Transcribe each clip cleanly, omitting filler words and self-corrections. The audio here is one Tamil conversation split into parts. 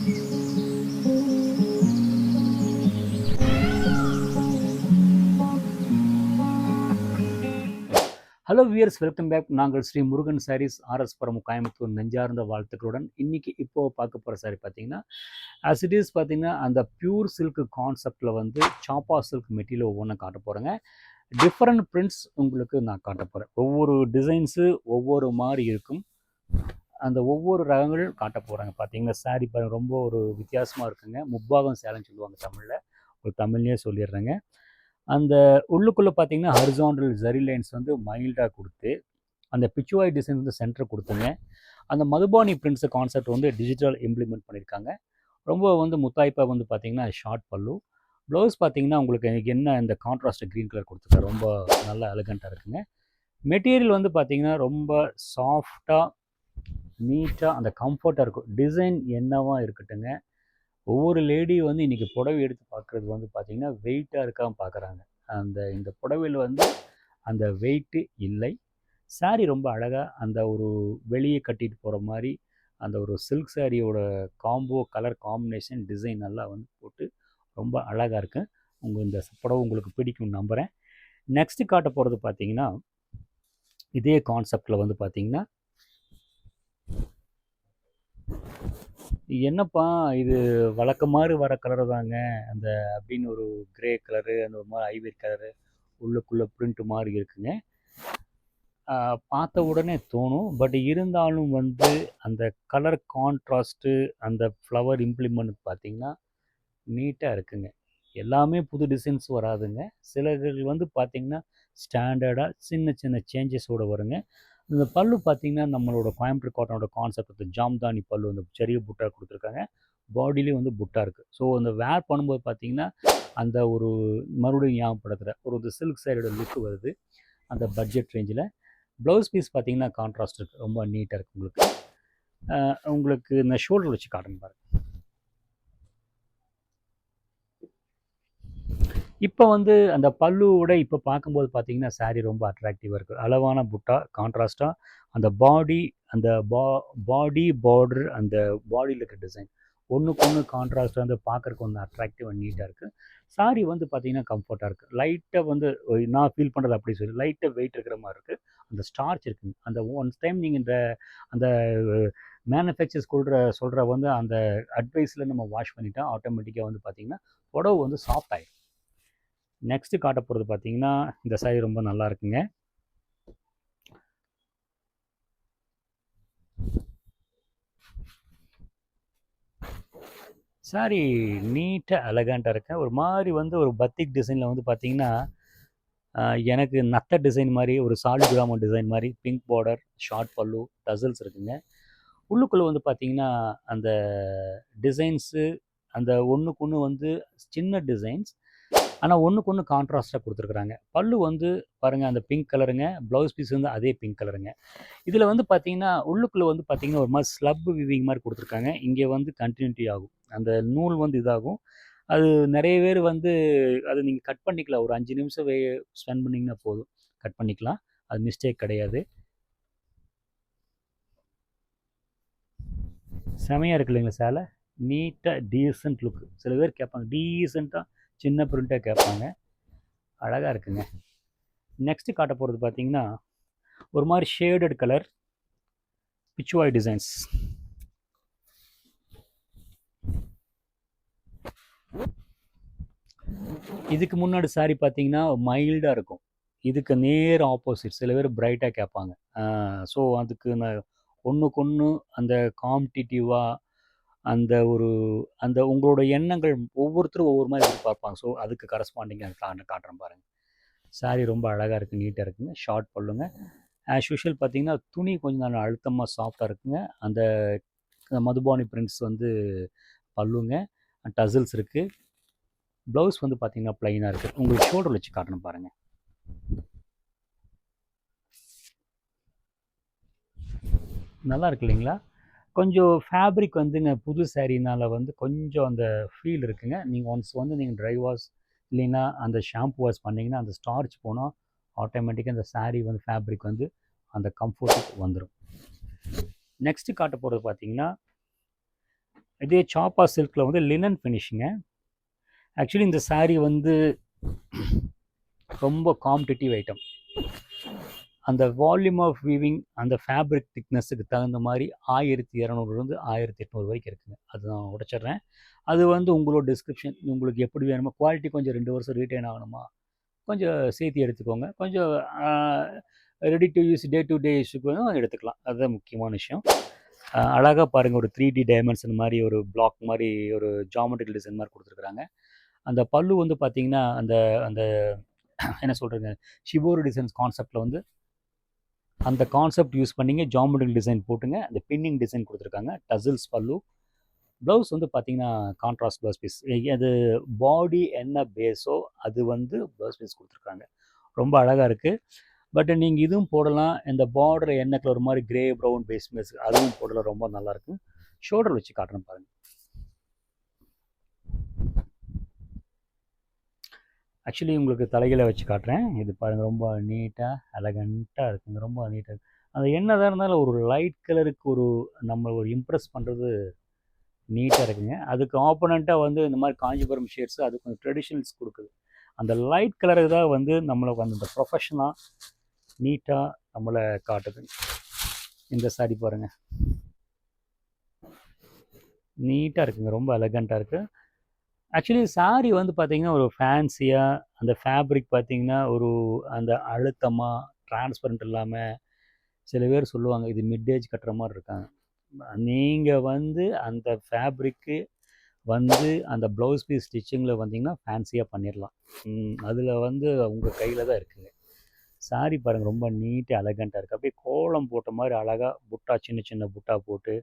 Hello wears, welcome back. நாங்கள் ஸ்ரீ முருகன் சாரீஸ், ஆர்எஸ் புரம், கோயம்புத்தூர். நெஞ்சார்ந்த வாழ்த்துக்களுடன் இன்னைக்கு பார்க்க போகிற சாரி பார்த்தீங்கன்னா, ஆஸ் இட் இஸ் பார்த்தீங்கன்னா, அந்த பியூர் சில்க் கான்செப்டில் வந்து சாப்பா சில்க் மெட்டீரியல் ஒவ்வொன்றும் காட்ட போகிறேங்க. டிஃப்ரெண்ட் பிரிண்ட்ஸ் உங்களுக்கு நான் காட்ட போகிறேன். ஒவ்வொரு டிசைன்ஸு ஒவ்வொரு மாதிரி இருக்கும். அந்த ஒவ்வொரு ரகங்கள் காட்ட போகிறாங்க. பார்த்தீங்கன்னா சாரி ரொம்ப ஒரு வித்தியாசமாக இருக்குங்க. முப்பாகம் சேலைன்னு சொல்லுவாங்க தமிழில். ஒரு தமிழ்லேயே சொல்லிடுறேங்க. அந்த உள்ளுக்குள்ளே பார்த்தீங்கன்னா ஹரிசாண்டல் ஜரி லைன்ஸ் வந்து மைல்டாக கொடுத்து, அந்த பிச்சுவாய் டிசைன் வந்து சென்டர் கொடுத்துங்க. அந்த மதுபானி பிரிண்ட்ஸு கான்செப்ட் வந்து டிஜிட்டல் இம்ப்ளிமெண்ட் பண்ணியிருக்காங்க. ரொம்ப வந்து முத்தாய்ப்பாக வந்து பார்த்தீங்கன்னா ஷார்ட் பல்லு. ப்ளவுஸ் பார்த்தீங்கன்னா உங்களுக்கு என்ன இந்த கான்ட்ராஸ்ட் க்ரீன் கலர் கொடுத்துருக்காரு. ரொம்ப நல்லா எலகண்ட்டாக இருக்குங்க. மெட்டீரியல் வந்து பார்த்தீங்கன்னா ரொம்ப சாஃப்டாக, நீட்டாக, அந்த கம்ஃபர்ட்டாக இருக்கும். டிசைன் என்னவா இருக்கட்டுங்க, ஒவ்வொரு லேடி வந்து இன்றைக்கி புடவை எடுத்து பார்க்குறது வந்து பார்த்திங்கன்னா வெயிட்டாக இருக்காமல் பார்க்குறாங்க. இந்த புடவையில் வந்து அந்த வெயிட்டு இல்லை. சாரீ ரொம்ப அழகாக அந்த ஒரு வெளியே கட்டிட்டு போகிற மாதிரி அந்த ஒரு சில்க் சாரியோட காம்போ கலர் காம்பினேஷன் டிசைன் நல்லா வந்து போட்டு ரொம்ப அழகாக இருக்கு. இந்த புடவை உங்களுக்கு பிடிக்கும்னு நம்புகிறேன். நெக்ஸ்ட்டு காட்ட போகிறது பார்த்திங்கன்னா, இதே கான்செப்டில் வந்து பார்த்திங்கன்னா, என்னப்பா இது வழக்கமாறு வர கலர் தாங்க அந்த அப்படின்னு ஒரு கிரே கலரு, அந்த ஒரு மாதிரி ஐவரி கலரு உள்ளுக்குள்ளே பிரிண்ட்டு மாதிரி இருக்குங்க. பார்த்த உடனே தோணும். பட் இருந்தாலும் வந்து அந்த கலர் கான்ட்ராஸ்ட்டு, அந்த ஃப்ளவர் இம்ப்ளிமெண்ட் பார்த்திங்கன்னா நீட்டாக இருக்குங்க. எல்லாமே புது டிசைன்ஸ் வராதுங்க. சிலர்கள் வந்து பார்த்திங்கன்னா ஸ்டாண்டர்டாக சின்ன சின்ன சேஞ்சஸோடு வருங்க. இந்த பல்லு பார்த்திங்கன்னா நம்மளோட கோயம்புத்தூர் காட்டனோட கான்செப்ட் ஜாம்தானி பல்லு, அந்த செரிய புட்டா கொடுத்துருக்காங்க. பாடியிலையும் வந்து புட்டா இருக்குது. ஸோ அந்த வேர் பண்ணும்போது பார்த்திங்கன்னா அந்த ஒரு மறுபடியும் ஞாபகப்படுத்துகிற ஒரு சில்க் சாரியோட லுக்கு வருது அந்த பட்ஜெட் ரேஞ்சில். ப்ளவுஸ் பீஸ் பார்த்திங்கன்னா கான்ட்ராஸ்ட் இருக்குது. ரொம்ப நீட்டாக இருக்குது உங்களுக்கு. உங்களுக்கு இந்த ஷோல்டர் வச்சு காட்டுங்க பாருங்கள். இப்போ வந்து அந்த பல்லுவோட இப்போ பார்க்கும்போது பார்த்தீங்கன்னா சாரீ ரொம்ப அட்ராக்டிவாக இருக்குது. அளவான புட்டா கான்ட்ராஸ்ட்டாக அந்த பாடி, அந்த பாடி பார்டர், அந்த பாடியில் இருக்க டிசைன் ஒன்றுக்கு ஒன்று கான்ட்ராஸ்ட்டாக வந்து பார்க்குறக்கு ஒன்று அட்ராக்டிவாக நீட்டாக இருக்குது. சாரீ வந்து பார்த்திங்கன்னா கம்ஃபர்ட்டாக இருக்குது. லைட்டாக வந்து நான் ஃபீல் பண்ணுறது அப்படி சொல்லி லைட்டாக வெயிட் இருக்கிற மாதிரி இருக்குது. அந்த ஸ்டார்ச் இருக்குங்க. அந்த ஒன்ஸ் டைம் நீங்கள் அந்த மேனுஃபேக்சர்ஸ் சொல்கிற வந்து அந்த அட்வைஸில் நம்ம வாஷ் பண்ணிட்டா ஆட்டோமேட்டிக்காக வந்து பார்த்திங்கன்னா புடவை வந்து சாஃப்ட் ஆகிடும். நெக்ஸ்ட்டு காட்ட போகிறது பார்த்தீங்கன்னா, இந்த சாரி ரொம்ப நல்லா இருக்குங்க. சாரி நீட்டாக எலகண்ட்டாக இருக்கேன். ஒரு மாதிரி வந்து ஒரு பத்திக் டிசைனில் வந்து பார்த்தீங்கன்னா, எனக்கு நத்த டிசைன் மாதிரி, ஒரு சாலிகிராமம் டிசைன் மாதிரி, பிங்க் பார்டர், ஷார்ட் பல்லு, டசல்ஸ் இருக்குங்க. உள்ளுக்குள்ளே வந்து பார்த்தீங்கன்னா அந்த டிசைன்ஸு அந்த ஒன்றுக்கு ஒன்று வந்து சின்ன டிசைன்ஸ், ஆனால் ஒன்றுக்கு ஒன்று கான்ட்ராஸ்ட்டாக கொடுத்துருக்குறாங்க. பல்லு வந்து பாருங்கள் அந்த பிங்க் கலருங்க. ப்ளவுஸ் பீஸ் வந்து அதே பிங்க் கலருங்க. இதில் வந்து பார்த்தீங்கன்னா உள்ளுக்குள்ளே வந்து பார்த்தீங்கன்னா ஒரு மாதிரி ஸ்லப் விவிங் மாதிரி கொடுத்துருக்காங்க. இங்கே வந்து கண்டினியூட்டி ஆகும். அந்த நூல் வந்து இதாகும். அது நிறைய பேர் வந்து அது நீங்கள் கட் பண்ணிக்கலாம். ஒரு 5 நிமிஷம் ஸ்பெண்ட் பண்ணிங்கன்னா போதும், கட் பண்ணிக்கலாம். அது மிஸ்டேக் கிடையாது. செமையாக இருக்கு இல்லைங்களா சேலை? நீட்டாக டீசென்ட் லுக்கு. சில பேர் கேட்பாங்க டீசெண்டாக சின்ன பிரிண்ட்டாக கேட்பாங்க. அழகாக இருக்குங்க. நெக்ஸ்ட்டு காட்ட போகிறது பார்த்தீங்கன்னா ஒரு மாதிரி ஷேடட் கலர் பிச்சுவாய் டிசைன்ஸ். இதுக்கு முன்னாடி சாரி பார்த்தீங்கன்னா மைல்டாக இருக்கும். இதுக்கு நேர் ஆப்போசிட். சில பேர் பிரைட்டாக கேட்பாங்க. ஸோ அதுக்கு நான் ஒன்றுக்கு ஒன்று அந்த காம்படிட்டிவாக அந்த உங்களோட எண்ணங்கள் ஒவ்வொருத்தரும் ஒவ்வொரு மாதிரி எதிர்பார்ப்பாங்க. ஸோ அதுக்கு கரஸ்பாண்டிங்காக காட்டுறேன் பாருங்கள். சாரீ ரொம்ப அழகாக இருக்குது, நீட்டாக இருக்குங்க. ஷார்ட் பல்லுங்க. ஆஸ் யூஷுவல் பார்த்தீங்கன்னா துணி கொஞ்சம் நல்லா அழுத்தமாக சாஃப்டாக இருக்குங்க. அந்த மதுபானி பிரிண்ட்ஸ் வந்து பல்லுங்க. டசல்ஸ் இருக்குது. ப்ளவுஸ் வந்து பார்த்தீங்கன்னா ப்ளைனாக இருக்குது. உங்களுக்கு ஷோல்டர் வச்சு காட்டணும் பாருங்கள். நல்லா இருக்கு இல்லைங்களா? கொஞ்சம் ஃபேப்ரிக் வந்துங்க புது சாரீனால் வந்து கொஞ்சம் அந்த ஃபீல் இருக்குங்க. நீங்கள் ஒன்ஸ் வந்து நீங்கள் ட்ரை வாஷ் இல்லைன்னா அந்த ஷாம்பு வாஷ் பண்ணிங்கன்னா அந்த ஸ்டார்ச் போனால் ஆட்டோமேட்டிக்காக அந்த சாரீ வந்து ஃபேப்ரிக் வந்து அந்த கம்ஃபர்ட்டுக்கு வந்துடும். நெக்ஸ்ட்டு காட்ட போகிறது பார்த்தீங்கன்னா, இதே சாப்பா சில்கில் வந்து லினன் ஃபினிஷிங்க. ஆக்சுவலி இந்த saree வந்து ரொம்ப காம்படிட்டிவ் ஐட்டம். அந்த வால்யூம் ஆஃப் வீவிங், அந்த ஃபேப்ரிக் திக்னஸுக்கு தகுந்த மாதிரி 1200 1800 வரைக்கும் இருக்குங்க. அது நான் உடைச்சிட்றேன். அது வந்து உங்களோட டிஸ்கிரிப்ஷன், உங்களுக்கு எப்படி வேணுமோ, குவாலிட்டி கொஞ்சம் 2 வருஷம் ரீட்டைன் ஆகணுமா, கொஞ்சம் சேர்த்து எடுத்துக்கோங்க. கொஞ்சம் ready to use, day to day யூஸுக்கு வேணும் எடுத்துக்கலாம். அதுதான் முக்கியமான விஷயம். அழகாக பாருங்கள், ஒரு 3D டைமென்ஷன் மாதிரி, ஒரு பிளாக் மாதிரி, ஒரு ஜாமெட்ரிக்கல் டிசைன் மாதிரி கொடுத்துருக்குறாங்க. அந்த பல்லு வந்து பார்த்திங்கன்னா அந்த அந்த என்ன சொல்கிறேங்க, ஷிபோரு டிசைன்ஸ் கான்செப்டில் வந்து அந்த கான்செப்ட் யூஸ் பண்ணிங்க, ஜாமெட்ரிக்கல் டிசைன் போட்டுங்க, அந்த பின்னிங் டிசைன் கொடுத்துருக்காங்க. டசில்ஸ் பல்லு. ப்ளவுஸ் வந்து பார்த்திங்கன்னா கான்ட்ராஸ்ட் ப்ளவுஸ் பீஸ். அது பாடி என்ன பேஸோ அது வந்து ப்ளவுஸ் பீஸ் கொடுத்துருக்காங்க. ரொம்ப அழகாக இருக்குது. பட் நீங்கள் இதுவும் போடலாம். இந்த பார்டர் என்ன கலர் மாதிரி கிரே ப்ரௌன் பேஸ் அதுவும் போடலாம். ரொம்ப நல்லாயிருக்கும். ஷோல்டர் வச்சு காட்டுறேன் பாருங்கள். ஆக்சுவலி உங்களுக்கு தலைகளை வச்சு காட்டுறேன். இது பாருங்கள், ரொம்ப நீட்டாக எலகண்ட்டாக இருக்குங்க. ரொம்ப நீட்டாக இருக்குது. அது என்னதான் இருந்தாலும் ஒரு லைட் கலருக்கு நம்ம ஒரு இம்ப்ரெஸ் பண்ணுறது நீட்டாக இருக்குங்க. அதுக்கு ஆப்போனண்ட்டாக வந்து இந்த மாதிரி காஞ்சிபுரம் ஷேட்ஸு அது கொஞ்சம் ட்ரெடிஷ்னல்ஸ் கொடுக்குது. அந்த லைட் கலருக்கு தான் வந்து நம்மளை அந்த ப்ரொஃபஷனாக நீட்டாக நம்மளை காட்டுது. இந்த சாரி பாருங்கள், நீட்டாக இருக்குங்க. ரொம்ப எலகண்ட்டாக இருக்குது. ஆக்சுவலி சாரி வந்து பார்த்திங்கன்னா ஒரு ஃபேன்சியாக, அந்த ஃபேப்ரிக் பார்த்திங்கன்னா அந்த அழுத்தமாக டிரான்ஸ்பரண்ட் இல்லாமல், சில பேர் சொல்லுவாங்க இது மிட் ஏஜ் கட்டுற மாதிரி இருக்காங்க. நீங்கள் வந்து அந்த ஃபேப்ரிக்கு வந்து அந்த ப்ளவுஸ் பீஸ் ஸ்டிச்சிங்கில் வந்தீங்கன்னா ஃபேன்சியாக பண்ணிடலாம். அதில் வந்து உங்கள் கையில் தான் இருக்குங்க. சாரி பாருங்கள், ரொம்ப நீட்டாக எலகண்ட்டாக இருக்குது. அப்படியே கோலம் போட்ட மாதிரி அழகாக புட்டா, சின்ன சின்ன புட்டா போட்டு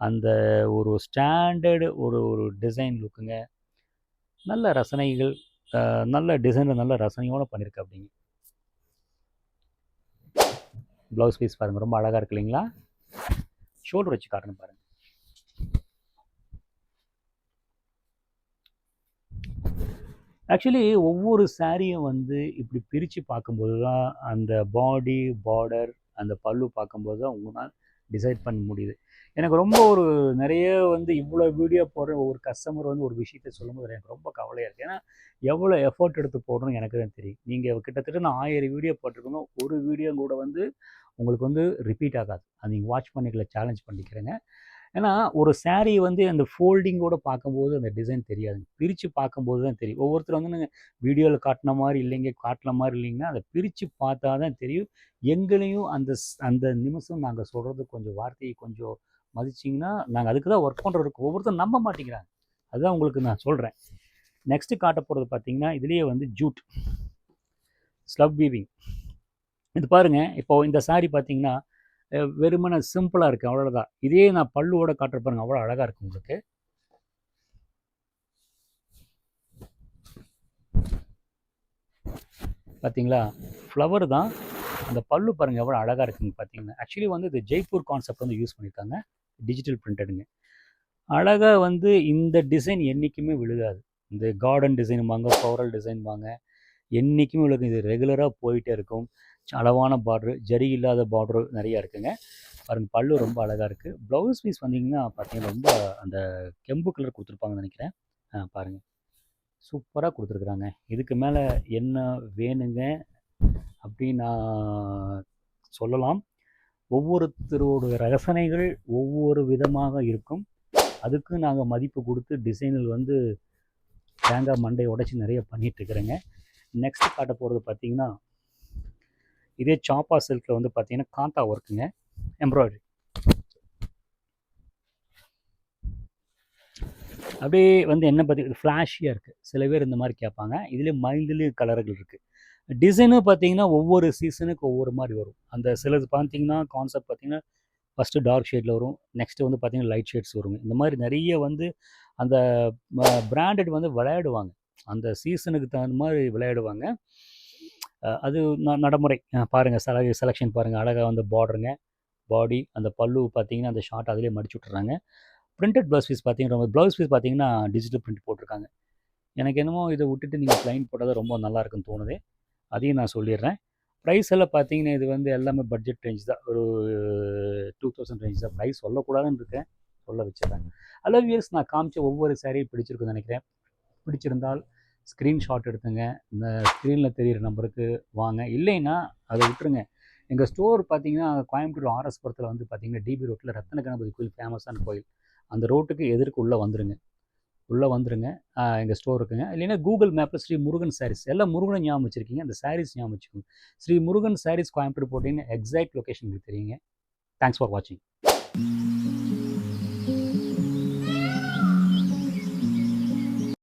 அந்த ஒரு ஸ்டாண்டர்டு ஒரு டிசைன் லுக்குங்க. நல்ல ரசனைகள், நல்ல டிசைனில் நல்ல ரசனையோடு பண்ணியிருக்கு. அப்படிங்க ப்ளவுஸ் பீஸ் பாருங்கள், ரொம்ப அழகாக இருக்கு இல்லைங்களா? ஷோல்டர் வச்சு காட்டணும் பாருங்கள். ஆக்சுவலி ஒவ்வொரு சாரியும் வந்து இப்படி பிரித்து பார்க்கும்போது தான் அந்த பாடி, பார்டர், அந்த பல்லு பார்க்கும்போது தான் உங்களால் டிசைட் பண்ண முடியுது. எனக்கு ரொம்ப நிறைய வந்து இவ்வளோ வீடியோ போடுற ஒரு கஸ்டமர் வந்து ஒரு விஷயத்தை சொல்லும்போது எனக்கு ரொம்ப கவலையாக இருக்குது. ஏன்னா எவ்வளோ எஃபர்ட் எடுத்து போடணும்னு எனக்கு தான் தெரியும். நீங்கள் கிட்டத்தட்ட நான் 1000 வீடியோ போட்டிருக்கோங்க, ஒரு வீடியோ கூட வந்து உங்களுக்கு வந்து ரிப்பீட் ஆகாது. அது நீங்கள் வாட்ச் பண்ணிக்கல, சேலஞ்ச் பண்ணிக்கிறேங்க. ஏன்னா ஒரு சாரீ வந்து அந்த ஃபோல்டிங்கோடு பார்க்கும்போது அந்த டிசைன் தெரியாது, பிரித்து பார்க்கும்போது தான் தெரியும். ஒவ்வொருத்தர் வந்து வீடியோவில் காட்டின மாதிரி இல்லைங்க, காட்டின மாதிரி இல்லைங்கன்னா அதை பிரித்து பார்த்தா தான் தெரியும். எங்களையும் அந்த நிமிஷம் நாங்கள் சொல்கிறது கொஞ்சம் வார்த்தையை கொஞ்சம் மதிச்சிங்கன்னா நாங்கள் அதுக்கு தான் ஒர்க் பண்ணுறதுக்கு ஒவ்வொருத்தரும் நம்ப மாட்டேங்கிறாங்க. அதுதான் உங்களுக்கு நான் சொல்கிறேன். நெக்ஸ்ட்டு காட்ட போகிறது பார்த்தீங்கன்னா இதுலேயே வந்து ஜூட் ஸ்லவ் வீவிங். இது பாருங்கள், இப்போது இந்த சாரீ பார்த்தீங்கன்னா வெறுமன சிம்பிளாக இருக்குது, அவ்வளோதான். இதே நான் பல்லுவோட காட்டுற பாருங்க, அவ்வளோ அழகாக இருக்குது உங்களுக்கு. பார்த்தீங்களா, ஃப்ளவர் தான். அந்த பல்லு பாருங்கள் எவ்வளோ அழகாக இருக்குங்க பார்த்தீங்கன்னா. ஆக்சுவலி வந்து இது ஜெய்ப்பூர் கான்செப்ட் வந்து யூஸ் பண்ணியிருக்காங்க, டிஜிட்டல் பிரிண்டடுங்க. அழகாக வந்து இந்த டிசைன் என்றைக்குமே விழுகாது. இந்த கார்டன் டிசைன் வாங்க, ஃப்ளோரல் டிசைன் வாங்க, என்றைக்குமே விழுகும். இது ரெகுலராக போயிட்டே இருக்கும். அளவான பார்ட்ரு, ஜரி இல்லாத பார்ட்ரு நிறையா இருக்குங்க. பாருங்கள், பல்லு ரொம்ப அழகாக இருக்குது. ப்ளவுஸ் பீஸ் வந்தீங்கன்னா பார்த்தீங்கன்னா ரொம்ப அந்த கெம்பு கலர் கொடுத்துருப்பாங்கன்னு நினைக்கிறேன். பாருங்கள், சூப்பராக கொடுத்துருக்குறாங்க. இதுக்கு மேலே என்ன வேணுங்க அப்படின்னு நான் சொல்லலாம். ஒவ்வொருத்தரோட ரசனைகள் ஒவ்வொரு விதமாக இருக்கும். அதுக்கு நாங்கள் மதிப்பு கொடுத்து டிசைனில் வந்து தேங்காய் மண்டையை உடைச்சி நிறைய பண்ணிகிட்ருக்குறேங்க. நெக்ஸ்ட் காட்ட போகிறது பார்த்தீங்கன்னா இதே சாப்பா சில்கில் வந்து பார்த்தீங்கன்னா காந்தா ஒர்க்குங்க, எம்ப்ராய்டரி. அப்படியே வந்து என்ன பார்த்தீங்கன்னா ஃப்ளாஷியாக இருக்குது. சில பேர் இந்த மாதிரி கேட்பாங்க. இதுலேயே மைல்டுலேயும் கலர்கள் இருக்குது. டிசைனும் பார்த்தீங்கன்னா ஒவ்வொரு சீசனுக்கு ஒவ்வொரு மாதிரி வரும். அந்த சிலது பார்த்தீங்கன்னா கான்செப்ட் பார்த்தீங்கன்னா ஃபஸ்ட்டு டார்க் ஷேடில் வரும், நெக்ஸ்ட்டு வந்து பார்த்தீங்கன்னா லைட் ஷேட்ஸ் வருங்க. இந்த மாதிரி நிறைய வந்து அந்த பிராண்டட் வந்து விளையாடுவாங்க, அந்த சீசனுக்கு தகுந்த மாதிரி விளையாடுவாங்க. அது நடைமுறை. பாருங்கள், செலெக்ஷன் பாருங்கள், அழகாக வந்து பார்டருங்க, பாடி, அந்த பல்லு பார்த்தீங்கன்னா அந்த ஷார்ட் அதிலே மடிச்சு விட்டுறாங்க. பிரிண்டட் ப்ளவுஸ் பீஸ் பார்த்தீங்கன்னா ப்ளவுஸ் பீஸ் பார்த்தீங்கன்னா டிஜிட்டல் பிரிண்ட் போட்டிருக்காங்க. எனக்கு என்னமோ இதை விட்டுட்டு நீங்கள் ப்ளைன் போட்டால் தான் ரொம்ப நல்லா இருக்குன்னு தோணுது. அதையும் நான் சொல்லிடுறேன். ப்ரைஸ் எல்லாம் பார்த்தீங்கன்னா இது வந்து எல்லாமே பட்ஜெட் ரேஞ்ச் தான், ஒரு 2000 ரேஞ்ச் தான். ப்ரைஸ் சொல்லக்கூடாதுன்னு இருக்கேன், சொல்ல வச்சுருக்காங்க. ஹலோ வியூவர்ஸ், நான் காமிச்ச ஒவ்வொரு சாரியும் பிடிச்சிருக்குன்னு நினைக்கிறேன். பிடிச்சிருந்தால் ஸ்க்ரீன்ஷாட் எடுத்துங்க, இந்த ஸ்க்ரீனில் தெரிகிற நம்பருக்கு வாங்க. இல்லைன்னா அதை விட்டுருங்க. எங்கள் ஸ்டோர் பார்த்தீங்கன்னா கோயம்புத்தூர் ஆர்எஸ்புரத்தில் வந்து பார்த்தீங்கன்னா டிபி ரோட்டில் ரத்தன கணபதி கோயில் ஃபேமஸான கோயில். அந்த ரோட்டுக்கு எதிர்க்கு உள்ளே வந்துருங்க. எங்கள் ஸ்டோர் இருக்குங்க. இல்லைன்னா கூகுள் மேப்பில் ஸ்ரீ முருகன் சாரீஸ், எல்லாம் முருகனை ஞாபகம் வச்சுருக்கீங்க, அந்த சாரீஸ் ஞாபகம் வச்சுக்கோங்க. ஸ்ரீ முருகன் சாரீஸ் கோயம்புத்தூர் போட்டிங்கன்னா எக்ஸாக்ட் லொக்கேஷன் உங்களுக்கு தெரியுங்க. தேங்க்ஸ் ஃபார் வாட்சிங்.